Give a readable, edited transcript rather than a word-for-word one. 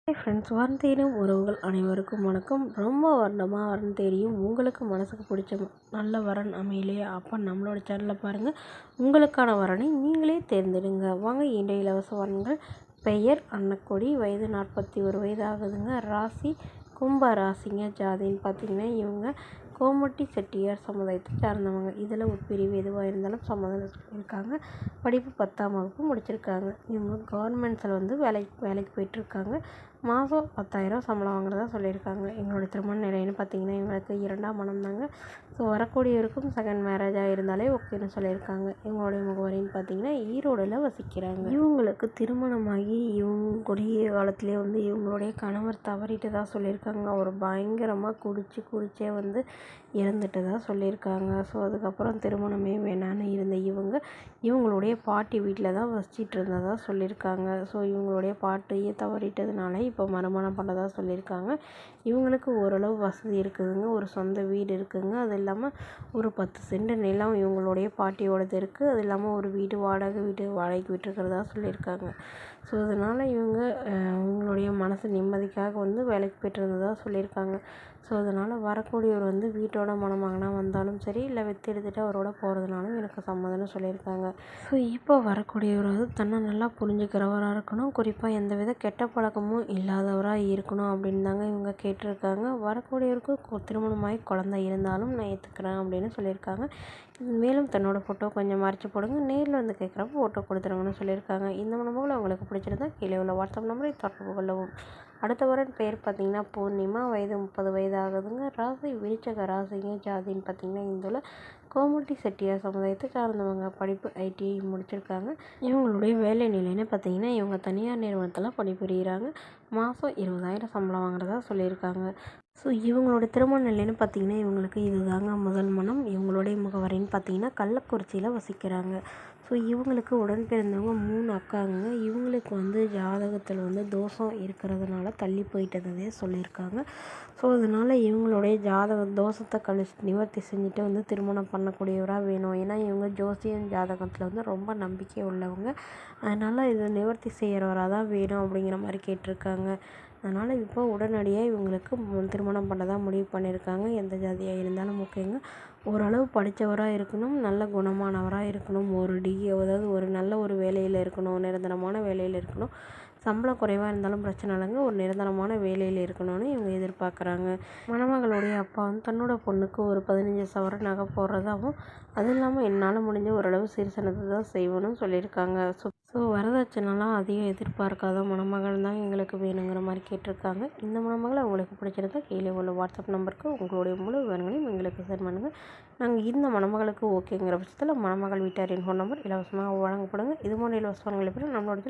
Hi friends, வரன் தேடும் உறவுகள் அனைவருக்கும் வணக்கம். ரொம்ப வருடமாக வரன் தேடியும் உங்களுக்கு மனசுக்கு பிடிச்ச நல்ல வரன் அமையலையா? அப்போ நம்மளோட சேனலை பாருங்கள். உங்களுக்கான வரனை நீங்களே தேர்ந்தெடுங்க. வாங்க, இன்றைய இலவச வரன்கள். பெயர் அன்னக்கொடி, வயது 41 வயது ஆகுதுங்க. ராசி கும்ப ராசிங்க. ஜாதின்னு பார்த்தீங்கன்னா இவங்க கோமட்டி செட்டியார் சமுதாயத்தை சார்ந்தவங்க. இதில் உட்பிரிவு எதுவாக இருந்தாலும் சம்மதம் இருக்காங்க. படிப்பு 10ஆம் வகுப்பு முடிச்சிருக்காங்க. இவங்க கவர்மெண்ட்ஸில் வேலைக்கு போயிட்டுருக்காங்க. மாதம் 10,000 சம்பளம் வாங்குறதா சொல்லியிருக்காங்க. எங்களோட திருமண நிலைன்னு பார்த்தீங்கன்னா இவங்களுக்கு 2ஆம் மனம் தாங்க. ஸோ வரக்கூடியவருக்கும் செகண்ட் மேரேஜாக இருந்தாலே ஓகேன்னு சொல்லியிருக்காங்க. இவங்களுடைய முகவரின்னு பார்த்தீங்கன்னா ஈரோடில் வசிக்கிறாங்க. இவங்களுக்கு திருமணமாகி இவங்களுடைய காலத்திலே இவங்களுடைய கணவர் தவறிட்டு தான் சொல்லியிருக்காங்க. அவர் பயங்கரமாக குடிச்சே இறந்துட்டு தான் சொல்லியிருக்காங்க. ஸோ அதுக்கப்புறம் திருமணமே வேணான்னு இருந்த இவங்களுடைய பாட்டி வீட்டில் தான் வசிச்சிட்டு இருந்ததாக சொல்லியிருக்காங்க. ஸோ இவங்களுடைய பாட்டியை தவறிட்டதுனால இப்போ மறுமணம் பண்ணதாக சொல்லியிருக்காங்க. இவங்களுக்கு ஓரளவு வசதி இருக்குதுங்க. ஒரு சொந்த வீடு இருக்குதுங்க. அது இல்லாமல் ஒரு 10 சென்ட் நிலம் இவங்களுடைய பாட்டியோடது இருக்குது. அது இல்லாமல் ஒரு வாடகைக்கு விட்டுருக்கிறதா சொல்லியிருக்காங்க. ஸோ அதனால் இவங்களுடைய மனசு நிம்மதிக்காக வேலைக்கு போய்ட்டு இருந்ததாக சொல்லியிருக்காங்க. ஸோ அதனால் வரக்கூடியவர் வீட்டோட மணமகனா வந்தாலும் சரி, இல்லை வித்து எடுத்துகிட்டு அவரோட போகிறதுனாலும் எனக்கு சம்மதம்னு சொல்லியிருக்காங்க. ஸோ இப்போ வரக்கூடியவர் தன்னை நல்லா புரிஞ்சுக்கிறவராக இருக்கணும். குறிப்பாக எந்தவித கெட்ட பழக்கமும் இல்லாதவராக இருக்கணும் அப்படின்னு தாங்க இவங்க கேட்டிருக்காங்க. வரக்கூடியவருக்கு திருமணமாகி குழந்தை இருந்தாலும் நான் ஏற்றுக்கிறேன் அப்படின்னு சொல்லியிருக்காங்க. மேலும் தன்னோட ஃபோட்டோ கொஞ்சம் மறைச்சி போடுங்க. நேரில் கேட்குறப்ப ஃபோட்டோ கொடுத்துருங்கன்னு சொல்லியிருக்காங்க. இந்த மணமகள் அவங்களுக்கு பிடிச்சிருந்தா கீழே உள்ள வாட்ஸ்அப் நம்பரை தொடர்பு கொள்ளவும். அடுத்த வரன் பேர் பார்த்தீங்கன்னா பூர்ணிமா, வயது 30 வயது ஆகுதுங்க. ராசி விருச்சக ராசிங்க. ஜாதின்னு பார்த்தீங்கன்னா இந்துல கோமட்டி செட்டியார் சமுதாயத்தை சார்ந்தவங்க. படிப்பு ஐடிஐ முடிச்சிருக்காங்க. இவங்களுடைய வேலை நிலைன்னு பார்த்தீங்கன்னா இவங்க தனியார் நிறுவனத்தில் பணிபுரிகிறாங்க. மாதம் 20,000 சம்பளம் வாங்குறதா சொல்லியிருக்காங்க. ஸோ இவங்களோட திருமண நிலைன்னு பார்த்தீங்கன்னா இவங்களுக்கு இதுதாங்க முதல் மனம். இவங்களுடைய முகவரின்னு பார்த்தீங்கன்னா கள்ளக்குறிச்சியில் வசிக்கிறாங்க. ஸோ இவங்களுக்கு உடன் பிறந்தவங்க 3 அக்காங்க. இவங்களுக்கு ஜாதகத்தில் தோஷம் இருக்கிறதுனால தள்ளி போயிட்டதே சொல்லியிருக்காங்க. ஸோ அதனால் இவங்களுடைய தோஷத்தை நிவர்த்தி செஞ்சுட்டு திருமணம் பண்ணக்கூடியவராக வேணும். ஏன்னா இவங்க ஜோசியம் ஜாதகத்தில் ரொம்ப நம்பிக்கை உள்ளவங்க. அதனால் இதை நிவர்த்தி செய்கிறவராக தான் வேணும் அப்படிங்கிற மாதிரி கேட்டிருக்காங்க. அதனால் இப்போ உடனடியாக இவங்களுக்கு திருமணம் பண்ண தான் முடிவு பண்ணியிருக்காங்க. எந்த ஜாதியாக இருந்தாலும் ஓகேங்க. ஓரளவு படித்தவராக இருக்கணும், நல்ல குணமானவராக இருக்கணும், அதாவது ஒரு நல்ல ஒரு வேலையில் இருக்கணும், நிரந்தரமான வேலையில் இருக்கணும். சம்பளம் குறைவாக இருந்தாலும் பிரச்சனை இல்லைங்க. ஒரு நிரந்தரமான வேலையில் இருக்கணும்னு இவங்க எதிர்பார்க்குறாங்க. மணமகளுடைய அப்பா தன்னோட பொண்ணுக்கு ஒரு 15 சவரன் நகை போடுறதாகவும், அதுவும் இல்லாமல் என்னால் முடிஞ்ச ஓரளவு சீர்சனத்தை தான் செய்வேன்னு சொல்லியிருக்காங்க. ஸோ வரதட்சணைலாம் அதிகம் எதிர்பார்க்காத மணமகள் தான் எங்களுக்கு வேணுங்கிற மாதிரி கேட்டிருக்காங்க. இந்த மணமகளை உங்களுக்கு பிடிச்சிருந்தா கீழே உள்ள வாட்ஸ்அப் நம்பருக்கு உங்களுடைய முழு விவரங்களையும் எங்களுக்கு சென்ட் பண்ணுங்கள். நாங்கள் இந்த மணமகளுக்கு ஓகேங்கிற பட்சத்தில் மணமகள் வீட்டாரின் ஃபோன் நம்பர் இலவசமாக வழங்கப்படுங்க. இது போன்ற இலவச வரங்களை பெற நம்மளோட